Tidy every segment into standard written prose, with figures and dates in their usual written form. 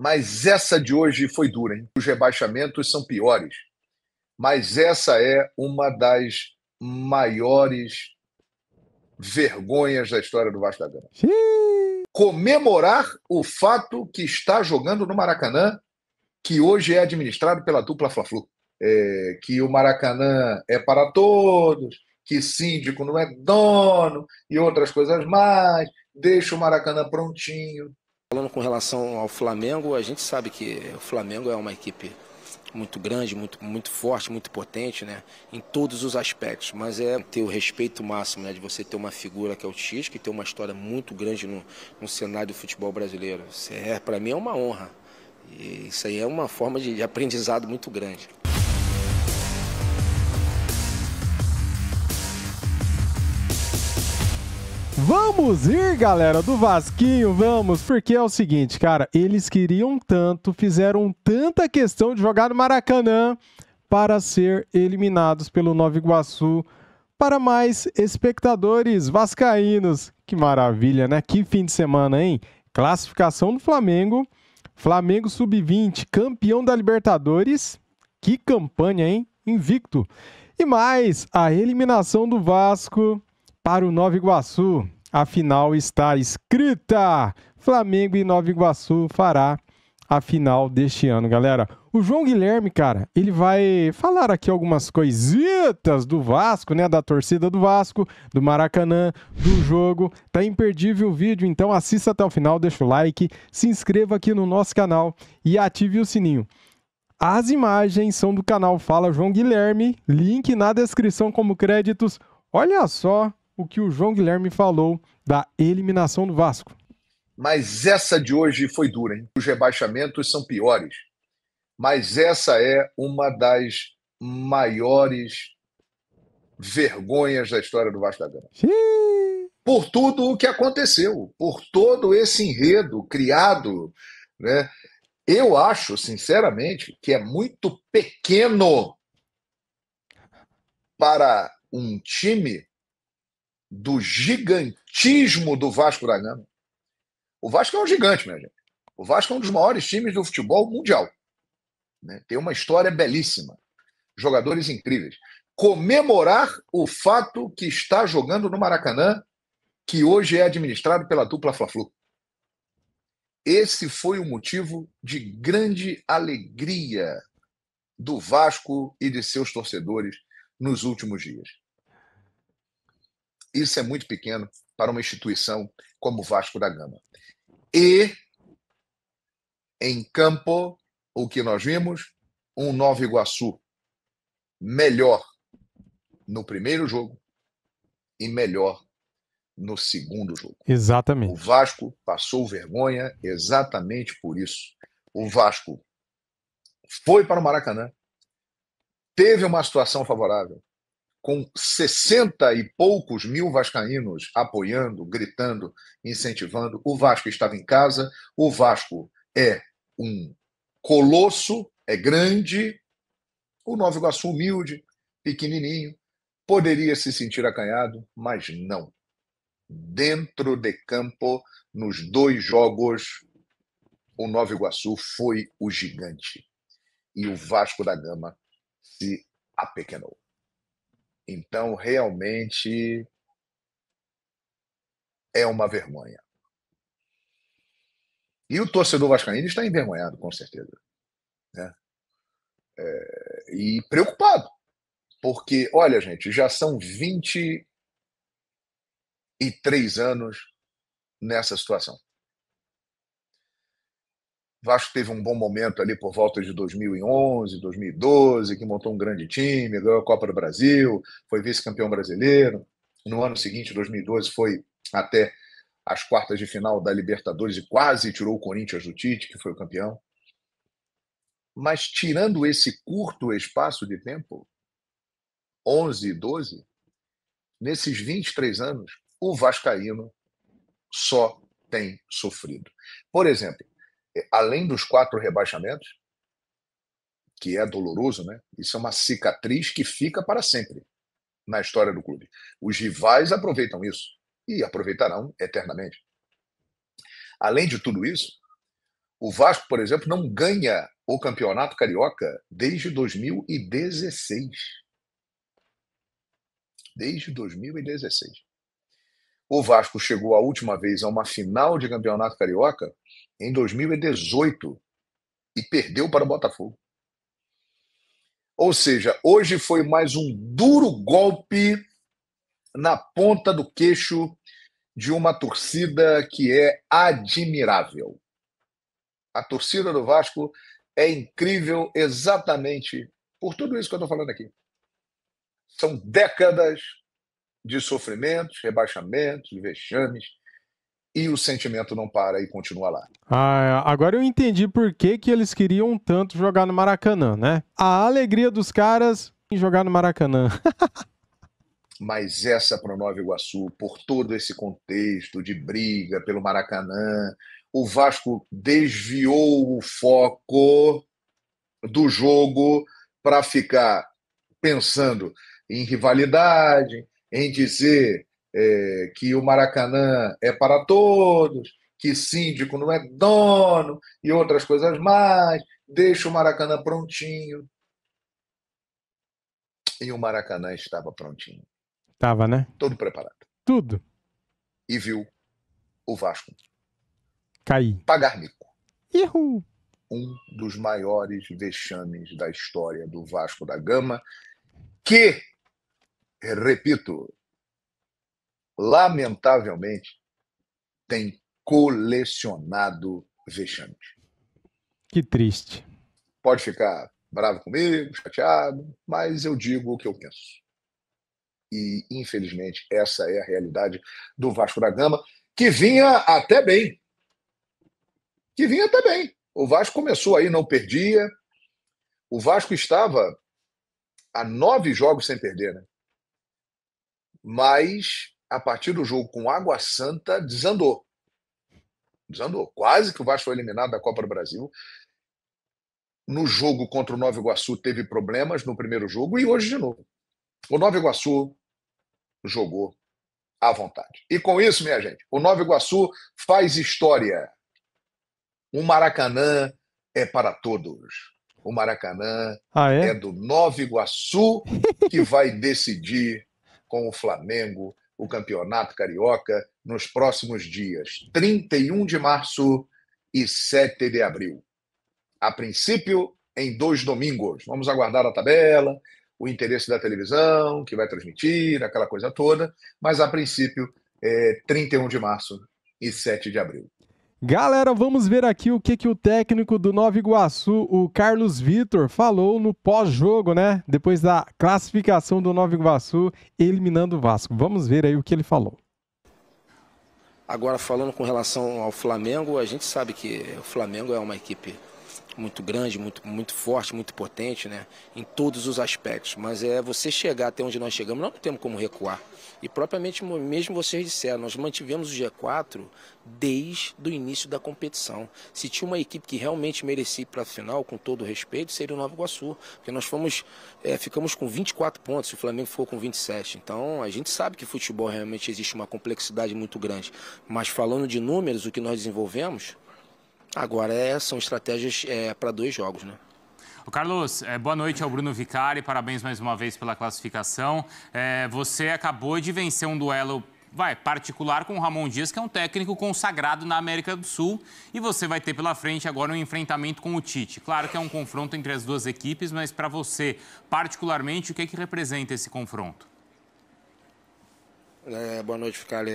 Mas essa de hoje foi dura, hein? Os rebaixamentos são piores. Mas essa é uma das maiores vergonhas da história do Vasco da Gama. Xiii. Comemorar o fato que está jogando no Maracanã, que hoje é administrado pela dupla Fla-Flu. Que o Maracanã é para todos, que síndico não é dono e outras coisas mais. Deixa o Maracanã prontinho. Falando com relação ao Flamengo, a gente sabe que o Flamengo é uma equipe muito grande, muito forte, muito potente, né? Em todos os aspectos, mas é ter o respeito máximo, né? De você ter uma figura que é o Tite, que tem uma história muito grande no cenário do futebol brasileiro. Para mim é uma honra. E isso aí é uma forma de aprendizado muito grande. Vamos ir, galera, do Vasquinho, vamos, porque é o seguinte, cara, eles queriam tanto, fizeram tanta questão de jogar no Maracanã para ser eliminados pelo Nova Iguaçu para mais espectadores vascaínos. Que maravilha, né? Que fim de semana, hein? Classificação do Flamengo, Flamengo Sub-20, campeão da Libertadores. Que campanha, hein? Invicto. E mais, a eliminação do Vasco para o Nova Iguaçu. A final está escrita. Flamengo e Nova Iguaçu fará a final deste ano, galera. O João Guilherme, cara, ele vai falar aqui algumas coisitas do Vasco, né? Da torcida do Vasco, do Maracanã, do jogo. Tá imperdível o vídeo, então assista até o final, deixa o like, se inscreva aqui no nosso canal e ative o sininho. As imagens são do canal Fala João Guilherme, link na descrição como créditos. Olha só o que o João Guilherme falou da eliminação do Vasco. Mas essa de hoje foi dura, hein? Os rebaixamentos são piores. Mas essa é uma das maiores vergonhas da história do Vasco da Gama. Xiii. Por tudo o que aconteceu, por todo esse enredo criado, né? Eu acho, sinceramente, que é muito pequeno para um time do gigantismo do Vasco da Gama. O Vasco é um gigante, minha gente. O Vasco é um dos maiores times do futebol mundial. Né? Tem uma história belíssima. Jogadores incríveis. Comemorar o fato que está jogando no Maracanã, que hoje é administrado pela dupla Fla-Flu. Esse foi o motivo de grande alegria do Vasco e de seus torcedores nos últimos dias. Isso é muito pequeno para uma instituição como o Vasco da Gama. E, em campo, o que nós vimos? Um Nova Iguaçu melhor no primeiro jogo e melhor no segundo jogo. Exatamente. O Vasco passou vergonha exatamente por isso. O Vasco foi para o Maracanã, teve uma situação favorável, com 60 e poucos mil vascaínos apoiando, gritando, incentivando. O Vasco estava em casa, o Vasco é um colosso, é grande, o Nova Iguaçu humilde, pequenininho, poderia se sentir acanhado, mas não. Dentro de campo, nos dois jogos, o Nova Iguaçu foi o gigante e o Vasco da Gama se apequenou. Então, realmente, é uma vergonha. E o torcedor vascaíno está envergonhado, com certeza. Né? E preocupado. Porque, olha, gente, já são 23 anos nessa situação. O Vasco teve um bom momento ali por volta de 2011, 2012, que montou um grande time, ganhou a Copa do Brasil, foi vice-campeão brasileiro. No ano seguinte, 2012, foi até as quartas de final da Libertadores e quase tirou o Corinthians do Tite, que foi o campeão. Mas tirando esse curto espaço de tempo, 11 e 12, nesses 23 anos, o vascaíno só tem sofrido. Por exemplo, além dos 4 rebaixamentos, que é doloroso, né? Isso é uma cicatriz que fica para sempre na história do clube. Os rivais aproveitam isso e aproveitarão eternamente. Além de tudo isso, O Vasco, por exemplo, não ganha o Campeonato Carioca desde 2016. Desde 2016. O Vasco chegou a última vez a uma final de Campeonato Carioca em 2018 e perdeu para o Botafogo. Ou seja, hoje foi mais um duro golpe na ponta do queixo de uma torcida que é admirável. A torcida do Vasco é incrível exatamente por tudo isso que eu estou falando aqui. São décadas de sofrimentos, rebaixamentos, vexames, e o sentimento não para e continua lá. Agora eu entendi por que eles queriam tanto jogar no Maracanã, né? A alegria dos caras em jogar no Maracanã. Mas essa para o Nova Iguaçu, por todo esse contexto de briga pelo Maracanã, o Vasco desviou o foco do jogo para ficar pensando em rivalidade, em dizer que o Maracanã é para todos, que síndico não é dono e outras coisas mais. Deixa o Maracanã prontinho. E o Maracanã estava prontinho. Tava, né? Todo preparado. Tudo. E viu o Vasco Cair. pagar mico. Ihu. Um dos maiores vexames da história do Vasco da Gama, que, repito, lamentavelmente, tem colecionado vexames. Que triste. Pode ficar bravo comigo, chateado, mas eu digo o que eu penso. E, infelizmente, essa é a realidade do Vasco da Gama, que vinha até bem. O Vasco começou aí, não perdia. O Vasco estava a 9 jogos sem perder, né? Mas, a partir do jogo com Água Santa, desandou. Quase que o Vasco foi eliminado da Copa do Brasil. No jogo contra o Nova Iguaçu teve problemas no primeiro jogo e hoje de novo. O Nova Iguaçu jogou à vontade. E com isso, minha gente, o Nova Iguaçu faz história. O Maracanã é para todos. O Maracanã é do Nova Iguaçu, que vai decidir com o Flamengo o Campeonato Carioca nos próximos dias 31 de março e 7 de abril. A princípio, em 2 domingos. Vamos aguardar a tabela, o interesse da televisão, que vai transmitir, aquela coisa toda, mas a princípio é 31 de março e 7 de abril. Galera, vamos ver aqui o que o técnico do Nova Iguaçu, o Carlos Vitor, falou no pós-jogo, né? Depois da classificação do Nova Iguaçu, eliminando o Vasco. Vamos ver aí o que ele falou. Agora, falando com relação ao Flamengo, a gente sabe que o Flamengo é uma equipe muito grande, muito forte, muito potente, né? Em todos os aspectos. Mas você chegar até onde nós chegamos, nós não temos como recuar. E propriamente mesmo vocês disseram, nós mantivemos o G4 desde o início da competição. Se tinha uma equipe que realmente merecia ir para a final, com todo o respeito, seria o Nova Iguaçu. Porque nós ficamos com 24 pontos, o Flamengo ficou com 27. Então a gente sabe que futebol realmente existe uma complexidade muito grande. Mas falando de números, o que nós desenvolvemos, agora são estratégias para 2 jogos, né? Ô Carlos, boa noite ao Bruno Vicari, parabéns mais uma vez pela classificação. Você acabou de vencer um duelo particular com o Ramon Dias, que é um técnico consagrado na América do Sul, e você vai ter pela frente agora um enfrentamento com o Tite. Claro que é um confronto entre as duas equipes, mas para você, particularmente, o que representa esse confronto? Boa noite, Vicari.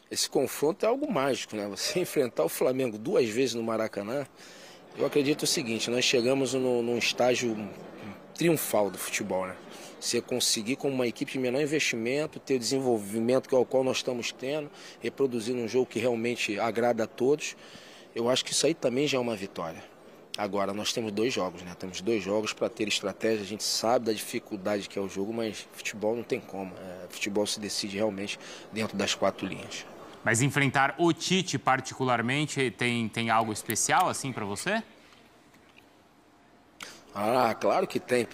Esse confronto é algo mágico, né? Você enfrentar o Flamengo 2 vezes no Maracanã. Eu acredito o seguinte, nós chegamos num estágio triunfal do futebol, né? Você conseguir, com uma equipe de menor investimento, ter o desenvolvimento ao qual nós estamos tendo, reproduzir um jogo que realmente agrada a todos, eu acho que isso aí também já é uma vitória. Agora, nós temos 2 jogos, né? Temos 2 jogos para ter estratégia, a gente sabe da dificuldade que é o jogo, mas futebol não tem como. Futebol se decide realmente dentro das 4 linhas. Mas enfrentar o Tite particularmente tem algo especial assim para você? Claro que tem.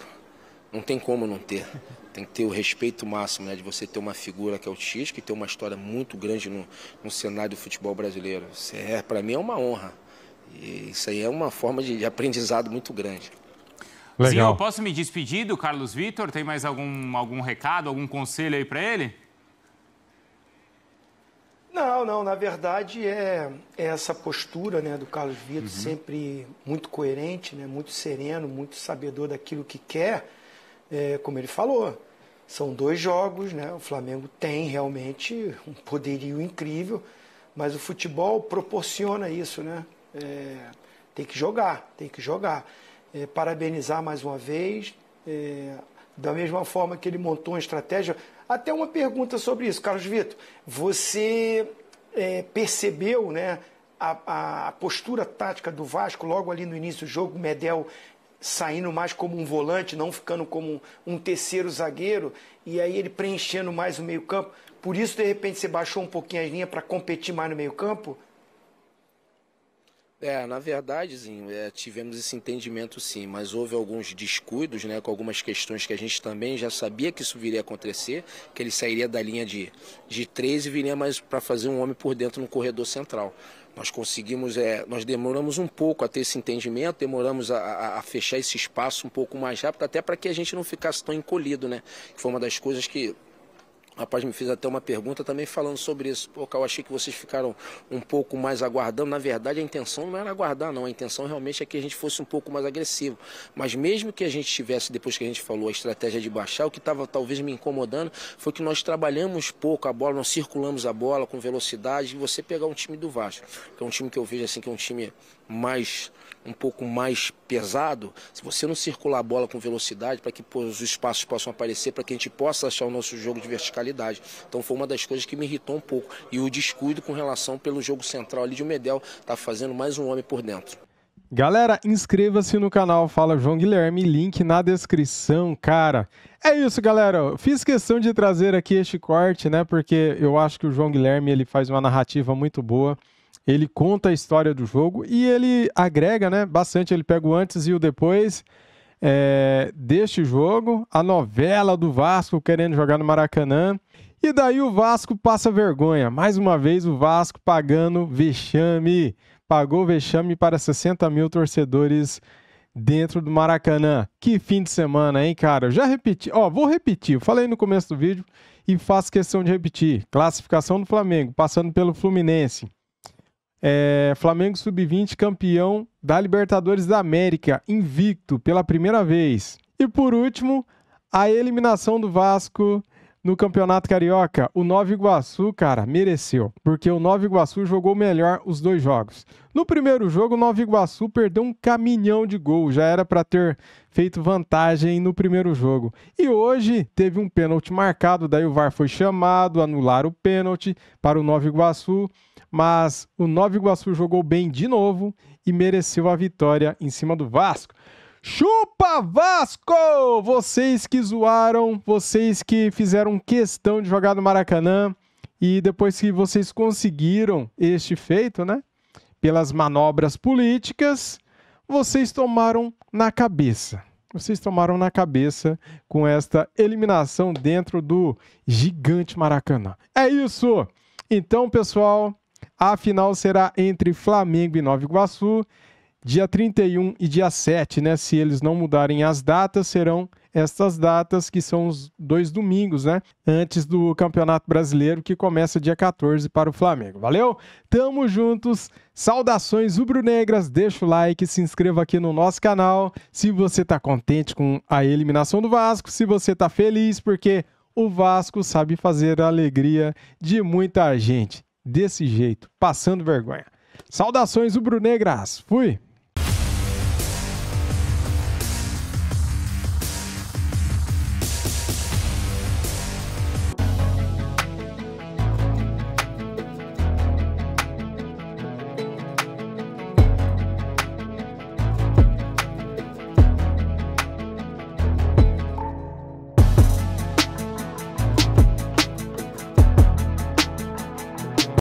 Não tem como não ter. Tem que ter o respeito máximo, né, de você ter uma figura que é o Tite, que tem uma história muito grande no cenário do futebol brasileiro. Para mim é uma honra. E isso aí é uma forma de aprendizado muito grande. Legal. Sim, eu posso me despedir do Carlos Vitor? Tem mais algum recado, algum conselho aí para ele? Não, na verdade é essa postura, né, do Carlos Vitor, sempre muito coerente, né, muito sereno, muito sabedor daquilo que quer, como ele falou, são 2 jogos, né, o Flamengo tem realmente um poderio incrível, mas o futebol proporciona isso, né, tem que jogar. Parabenizar mais uma vez, da mesma forma que ele montou uma estratégia. Até uma pergunta sobre isso, Carlos Vitor. Você percebeu, né, a postura tática do Vasco logo ali no início do jogo, o Medel saindo mais como um volante, não ficando como um terceiro zagueiro, e aí ele preenchendo mais o meio-campo. Por isso, de repente, você baixou um pouquinho as linhas para competir mais no meio-campo? Na verdade, Zinho, tivemos esse entendimento sim, mas houve alguns descuidos, né, com algumas questões que a gente também já sabia que isso viria a acontecer, que ele sairia da linha de 3 e viria mais para fazer um homem por dentro no corredor central. Nós conseguimos, nós demoramos um pouco a ter esse entendimento, demoramos a fechar esse espaço um pouco mais rápido, até para que a gente não ficasse tão encolhido, né, que foi uma das coisas que... O rapaz me fez até uma pergunta também falando sobre isso. Pô, eu achei que vocês ficaram um pouco mais aguardando. Na verdade, a intenção não era aguardar, não. A intenção realmente é que a gente fosse um pouco mais agressivo. Mas mesmo que a gente tivesse, depois que a gente falou, a estratégia de baixar, o que estava talvez me incomodando foi que nós trabalhamos pouco a bola, nós circulamos a bola com velocidade. E você pegar um time do Vasco, que é um time que eu vejo assim, que é um time um pouco mais pesado, se você não circular a bola com velocidade para que os espaços possam aparecer, para que a gente possa achar o nosso jogo de verticalidade. Então foi uma das coisas que me irritou um pouco. E o descuido com relação pelo jogo central ali de o Medel tá fazendo mais um homem por dentro. Galera, inscreva-se no canal Fala João Guilherme, link na descrição, cara. É isso, galera. Eu fiz questão de trazer aqui este corte, né? Porque eu acho que o João Guilherme ele faz uma narrativa muito boa. Ele conta a história do jogo e ele agrega, né, bastante. Ele pega o antes e o depois deste jogo, a novela do Vasco querendo jogar no Maracanã. E daí o Vasco passa vergonha. Mais uma vez o Vasco pagando vexame. Pagou vexame para 60 mil torcedores dentro do Maracanã. Que fim de semana, hein, cara? Eu já repeti. Vou repetir. Eu falei no começo do vídeo e faço questão de repetir. Classificação do Flamengo, passando pelo Fluminense. Flamengo Sub-20 campeão da Libertadores da América, invicto pela primeira vez. E por último, a eliminação do Vasco no Campeonato Carioca. O Nova Iguaçu, cara, mereceu, porque o Nova Iguaçu jogou melhor os 2 jogos. No primeiro jogo, o Nova Iguaçu perdeu um caminhão de gol, já era para ter feito vantagem no primeiro jogo. E hoje teve um pênalti marcado, daí o VAR foi chamado, anularam o pênalti para o Nova Iguaçu, mas o Nova Iguaçu jogou bem de novo e mereceu a vitória em cima do Vasco. Chupa Vasco! Vocês que zoaram, vocês que fizeram questão de jogar no Maracanã e depois que vocês conseguiram este feito, né? Pelas manobras políticas, vocês tomaram na cabeça. Vocês tomaram na cabeça com esta eliminação dentro do gigante Maracanã. É isso! Então, pessoal, a final será entre Flamengo e Nova Iguaçu, dia 31 e dia 7, né? Se eles não mudarem as datas, serão estas datas que são os 2 domingos, né? Antes do Campeonato Brasileiro, que começa dia 14 para o Flamengo. Valeu? Tamo juntos. Saudações rubro-negras. Deixa o like, se inscreva aqui no nosso canal. Se você tá contente com a eliminação do Vasco, se você tá feliz, porque o Vasco sabe fazer a alegria de muita gente. Desse jeito, passando vergonha. Saudações rubro-negras. Fui!